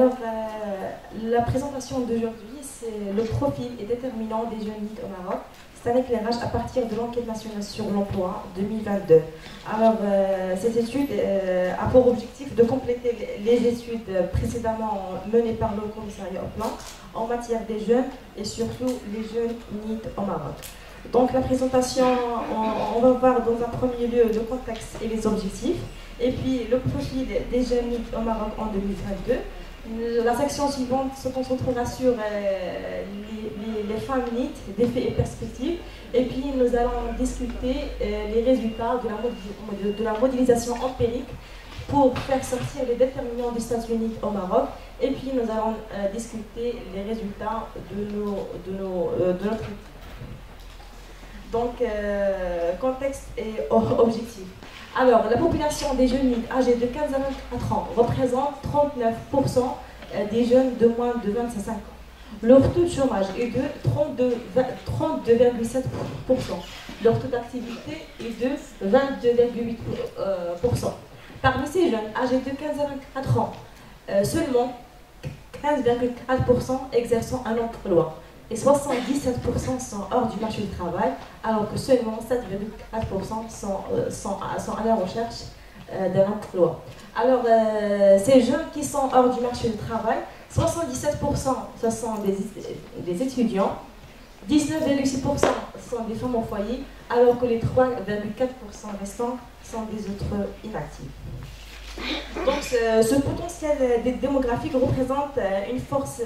Alors, la présentation d'aujourd'hui, c'est le profil et déterminant des jeunes NEET au Maroc. C'est un éclairage à partir de l'enquête nationale sur l'emploi 2022. Alors, cette étude a pour objectif de compléter les études précédemment menées par le commissariat au plan en matière des jeunes et surtout les jeunes NEET au Maroc. Donc, la présentation, on va voir dans un premier lieu le contexte et les objectifs, et puis le profil des jeunes NEET au Maroc en 2022. La section suivante se concentrera sur les femmes NEET, défis et perspectives. Et puis nous allons discuter les résultats de la modélisation empirique pour faire sortir les déterminants du statut NEET au Maroc. Et puis nous allons discuter les résultats de notre étude. Donc, contexte et objectif. Alors, la population des jeunes NEET âgés de 15 à 24 ans représente 39% des jeunes de moins de 25 ans. Leur taux de chômage est de 32,7%. Leur taux d'activité est de 22,8%. Parmi ces jeunes âgés de 15 à 24 ans, seulement 15,4% exerçant un emploi et 77% sont hors du marché du travail, alors que seulement 7,4% sont à la recherche d'un emploi. Alors, ces jeunes qui sont hors du marché du travail, 77% ce sont des étudiants, 19,6% sont des femmes au foyer, alors que les 3,4% restants sont des autres inactifs. Donc, ce potentiel démographique représente une force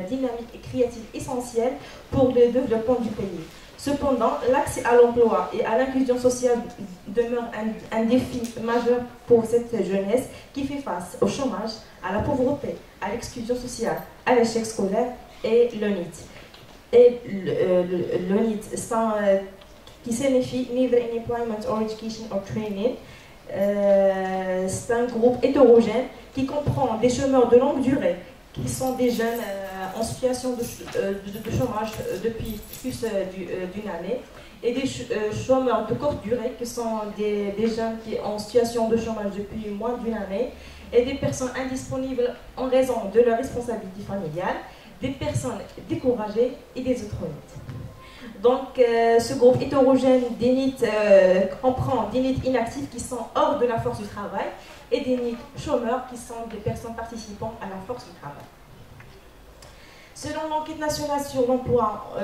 dynamique et créative essentielle pour le développement du pays. Cependant, l'accès à l'emploi et à l'inclusion sociale demeure un défi majeur pour cette jeunesse qui fait face au chômage, à la pauvreté, à l'exclusion sociale, à l'échec scolaire et le NEET. Et le NEET, qui signifie Neither in Employment or Education or Training. C'est un groupe hétérogène qui comprend des chômeurs de longue durée, qui sont des jeunes en situation de chômage depuis plus d'une année, et des chômeurs de courte durée, qui sont des jeunes qui sont en situation de chômage depuis moins d'une année, et des personnes indisponibles en raison de leur responsabilité familiale, des personnes découragées et des autres NEET. Donc, ce groupe hétérogène des NEET comprend des NEET inactifs qui sont hors de la force du travail et des NEET chômeurs qui sont des personnes participant à la force du travail. Selon l'enquête nationale sur l'emploi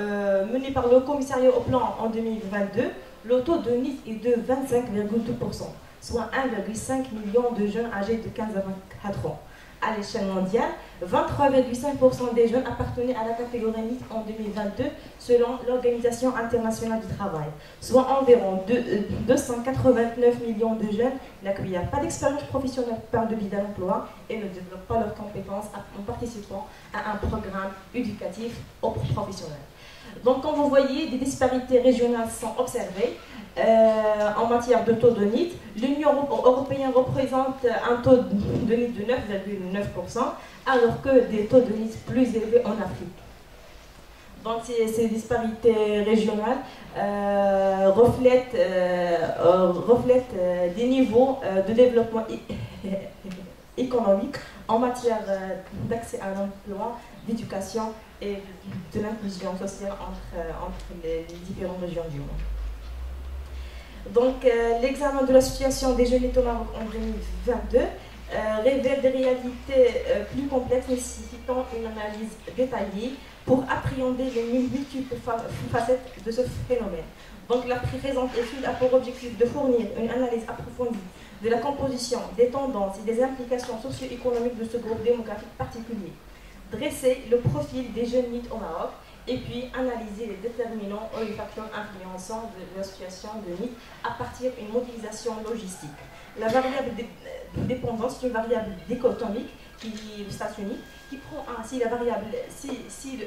menée par le commissariat au plan en 2022, le taux de NEET est de 25,2%, soit 1,5 million de jeunes âgés de 15 à 24 ans. À l'échelle mondiale, 23,5% des jeunes appartenaient à la catégorie NEET en 2022 selon l'Organisation internationale du travail, soit environ 289 millions de jeunes n'acquièrent pas d'expérience professionnelle par le biais d'un emploi et ne développent pas leurs compétences en participant à un programme éducatif ou professionnel. Donc, comme vous voyez, des disparités régionales sont observées. En matière de taux de NEET, l'Union européenne représente un taux de NEET de 9,9%, alors que des taux de NEET plus élevés en Afrique. Donc ces disparités régionales reflètent des niveaux de développement économique en matière d'accès à l'emploi, d'éducation et de l'inclusion sociale entre les différentes régions du monde. Donc, l'examen de la situation des jeunes au Maroc en 2022 révèle des réalités plus complexes nécessitant une analyse détaillée pour appréhender les multiples facettes de ce phénomène. Donc, la présente étude a pour objectif de fournir une analyse approfondie de la composition, des tendances et des implications socio-économiques de ce groupe démographique particulier, dresser le profil des jeunes NEET au Maroc, et puis analyser les déterminants ou les facteurs influençants de la situation de NEET à partir d'une modélisation logistique. La variable dépendance est une variable dichotomique qui est le statut NEET, qui prend si la variable si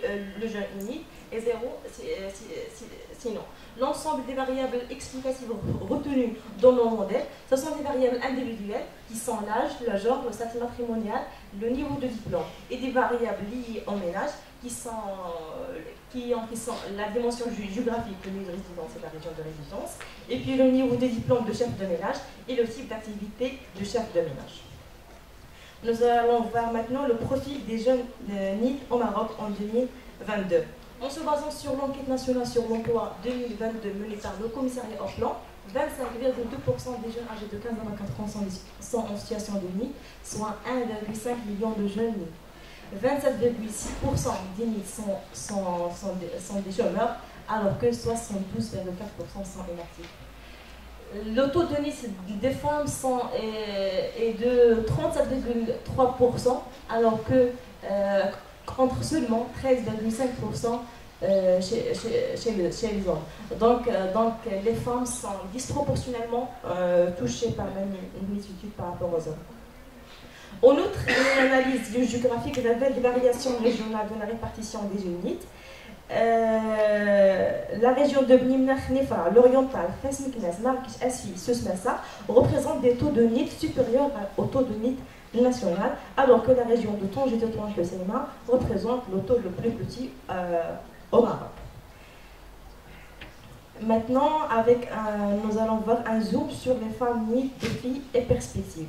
le jeune NEET est 0, sinon. L'ensemble des variables explicatives retenues dans nos modèles, ce sont des variables individuelles qui sont l'âge, le genre, le statut matrimonial, le niveau de diplôme, et des variables liées au ménage qui sont la dimension géographique, le lieu de résidence et la région de résidence, et puis le niveau de diplôme de chef de ménage et le type d'activité de chef de ménage. Nous allons voir maintenant le profil des jeunes NEET au Maroc en 2022. En se basant sur l'enquête nationale sur l'emploi 2022 menée par le commissariat au plan, 25,2% des jeunes âgés de 15 à 24 ans sont en situation de NEET, soit 1,5 million de jeunes NEET. 27,6% des NEET sont des chômeurs, alors que 72,4% sont inactifs. Le taux de NEET des femmes est de 37,3%, alors que contre seulement 13,5% chez les hommes. Donc, les femmes sont disproportionnellement touchées par la NEET par rapport aux hommes. En outre, une analyse géographique révèle des variations régionales de la répartition des jeunes NEET. La région de Bni Mnakh Nifra, l'oriental, Fès Meknès, Marrakech, Asfi, Souss-Massa représentent des taux de NEET supérieurs au taux de NEET national, alors que la région de Tanger et de Tanger-le-Sénéma représente le taux le plus petit au Maroc. Maintenant, nous allons voir un zoom sur les femmes NEET, défis et perspectives.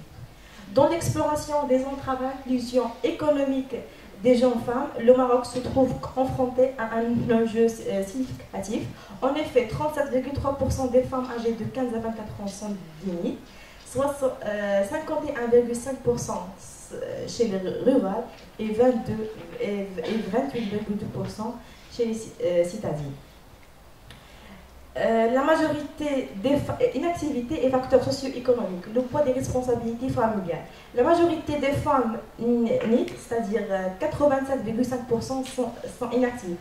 Dans l'exploration des entraves à l'inclusion économique des jeunes femmes, le Maroc se trouve confronté à un enjeu significatif. En effet, 37,3% des femmes âgées de 15 à 24 ans sont NEET, soit 51,5% chez les rurales et 28,2% chez les citadines. La majorité des inactivité et facteurs socio-économiques, le poids des responsabilités familiales. La majorité des femmes NEET, c'est-à-dire 87,5% sont inactives.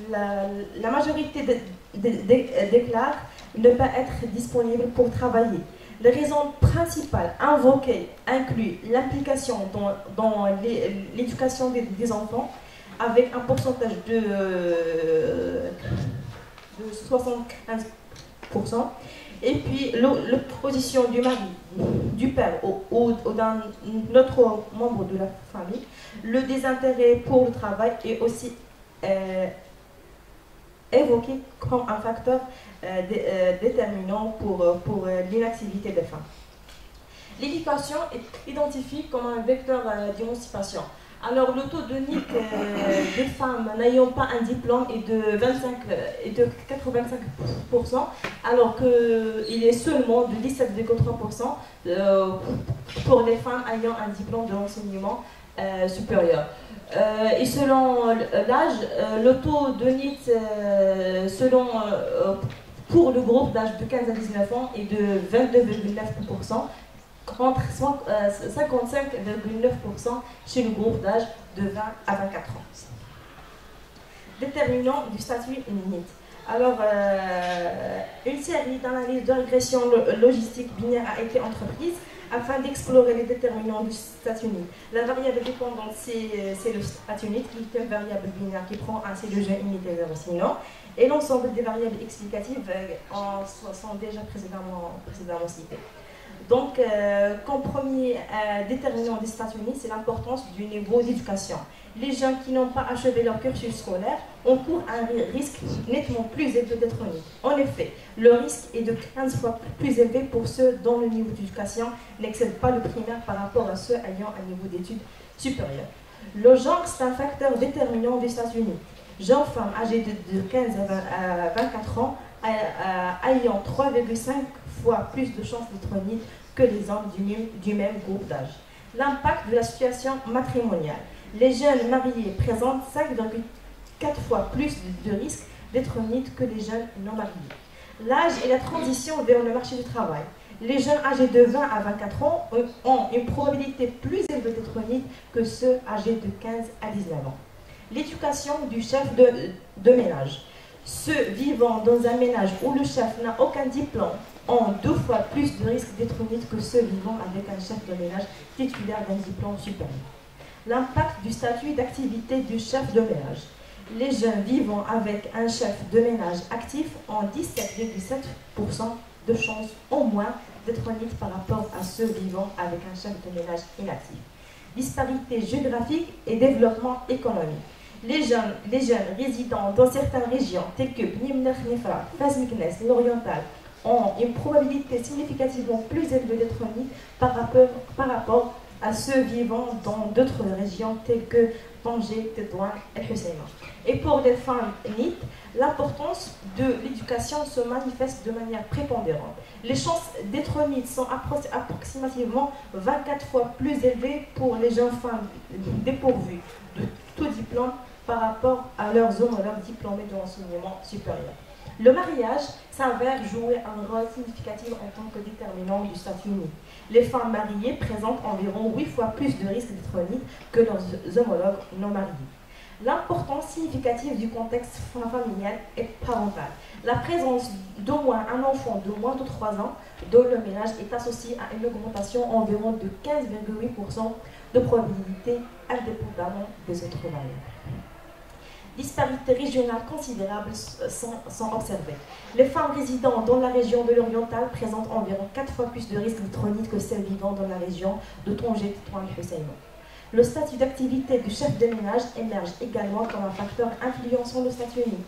La majorité déclarent ne pas être disponible pour travailler. Les raisons principales invoquées incluent l'implication dans l'éducation des enfants, avec un pourcentage de 75%, et puis l'opposition du mari, du père ou d'un autre membre de la famille, le désintérêt pour le travail est aussi évoqué comme un facteur déterminant pour l'inactivité des femmes. L'éducation est identifiée comme un vecteur d'émancipation. Alors, le taux de NEET des femmes n'ayant pas un diplôme est de 85%, alors qu'il est seulement de 17,3% pour les femmes ayant un diplôme de l'enseignement supérieur. Et selon l'âge, le taux de NEET pour le groupe d'âge de 15 à 19 ans est de 22,9%. Contre 55,9% chez le groupe d'âge de 20 à 24 ans. Déterminant du statut NEET. Alors, une série d'analyses de régression logistique binaire a été entreprise afin d'explorer les déterminants du statut NEET. La variable dépendante, c'est le statut NEET, qui est une variable binaire qui prend ainsi le jeu unité 0 sinon, et l'ensemble des variables explicatives sont déjà précédemment citées. Donc, comme premier déterminant des statut NEET, c'est l'importance du niveau d'éducation. Les jeunes qui n'ont pas achevé leur cursus scolaire encourent un risque nettement plus élevé d'être NEET. En effet, le risque est de 15 fois plus élevé pour ceux dont le niveau d'éducation n'excède pas le primaire par rapport à ceux ayant un niveau d'études supérieur. Le genre, c'est un facteur déterminant des statut NEET. Jeunes femmes âgées de 15 à 24 ans ayant 3,5 fois plus de chances d'être NEET que les hommes du même groupe d'âge. L'impact de la situation matrimoniale. Les jeunes mariés présentent 5,4 fois plus de risques d'être NEET que les jeunes non mariés. L'âge et la transition vers le marché du travail. Les jeunes âgés de 20 à 24 ans ont une probabilité plus élevée d'être NEET que ceux âgés de 15 à 19 ans. L'éducation du chef de ménage. Ceux vivant dans un ménage où le chef n'a aucun diplôme ont 2 fois plus de risques d'être NEET que ceux vivant avec un chef de ménage titulaire d'un diplôme supérieur. L'impact du statut d'activité du chef de ménage. Les jeunes vivant avec un chef de ménage actif ont 17,7% de chances au moins d'être NEET par rapport à ceux vivant avec un chef de ménage inactif. Disparité géographique et développement économique. Les jeunes résidant dans certaines régions telles que Bni Mnakh Nifra, Fès Meknès, l'oriental, ont une probabilité significativement plus élevée d'être NEET par rapport à ceux vivant dans d'autres régions telles que Tanger, Tétouan et Husseina. Et pour les femmes NIT, l'importance de l'éducation se manifeste de manière prépondérante. Les chances d'être NIT sont approximativement 24 fois plus élevées pour les jeunes femmes dépourvues de tout diplôme par rapport à leurs homologues diplômés de l'enseignement supérieur. Le mariage s'avère jouer un rôle significatif en tant que déterminant du statut NIT. Les femmes mariées présentent environ 8 fois plus de risques d'être NIT que leurs homologues non mariés. L'importance significative du contexte familial et parental. La présence d'au moins un enfant de moins de 3 ans dans le ménage est associée à une augmentation environ de 15,8% de probabilité indépendamment des autres variables. Disparités régionales considérables sont observées. Les femmes résidant dans la région de l'Oriental présentent environ 4 fois plus de risques d'être NIT que celles vivant dans la région de Tanger, Tétouan et Husseina. Le statut d'activité du chef de ménage émerge également comme un facteur influençant le statut NIT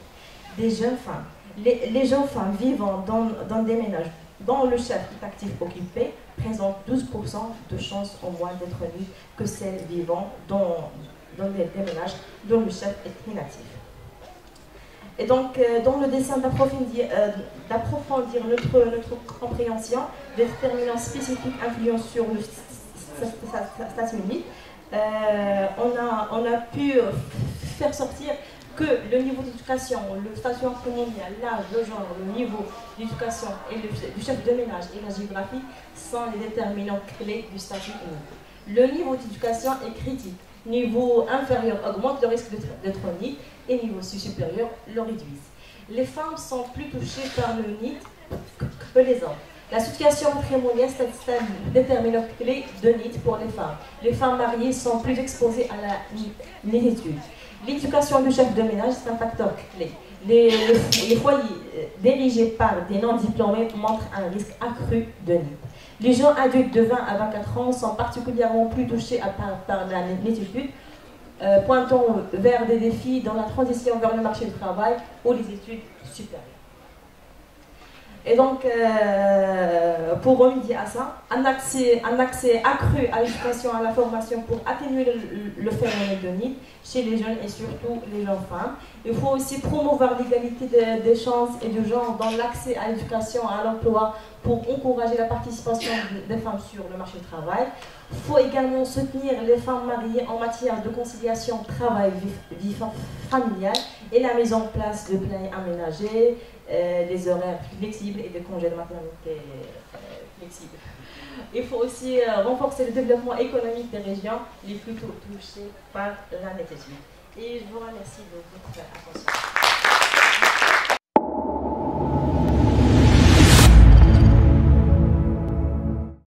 des jeunes femmes. Les jeunes femmes vivant dans des ménages dont le chef est actif occupé présentent 12% de chances en moins d'être NIT que celles vivant dans des ménages dont le chef est inactif. Et donc, dans le dessin d'approfondir notre compréhension des déterminants spécifiques influents sur le statut NIT, on a pu faire sortir que le niveau d'éducation, le statut patrimonial, l'âge, le genre, le niveau d'éducation et du chef de ménage et la géographie sont les déterminants clés du statut NIT. Le niveau d'éducation est critique. Niveau inférieur augmente le risque d'être NIT et niveau supérieur le réduit. Les femmes sont plus touchées par le NIT que les hommes. La situation patrimoniale est un déterminant clé de NIT pour les femmes. Les femmes mariées sont plus exposées à la NITitude. L'éducation du chef de ménage est un facteur clé. Les foyers dirigés par des non-diplômés montrent un risque accru de NIT. Les jeunes adultes de 20 à 24 ans sont particulièrement plus touchés par la NITitude, pointant vers des défis dans la transition vers le marché du travail ou les études supérieures. Et donc, pour remédier à ça, un accès accru à l'éducation, à la formation pour atténuer le phénomène de NIT chez les jeunes et surtout les jeunes femmes. Il faut aussi promouvoir l'égalité des chances et du genre dans l'accès à l'éducation, à l'emploi, pour encourager la participation des femmes sur le marché du travail. Il faut également soutenir les femmes mariées en matière de conciliation travail-vie familiale et la mise en place de plans aménagés, des horaires flexibles et des congés de maternité flexibles. Il faut aussi renforcer le développement économique des régions les plus touchées par la NITitude. Et je vous remercie de votre attention.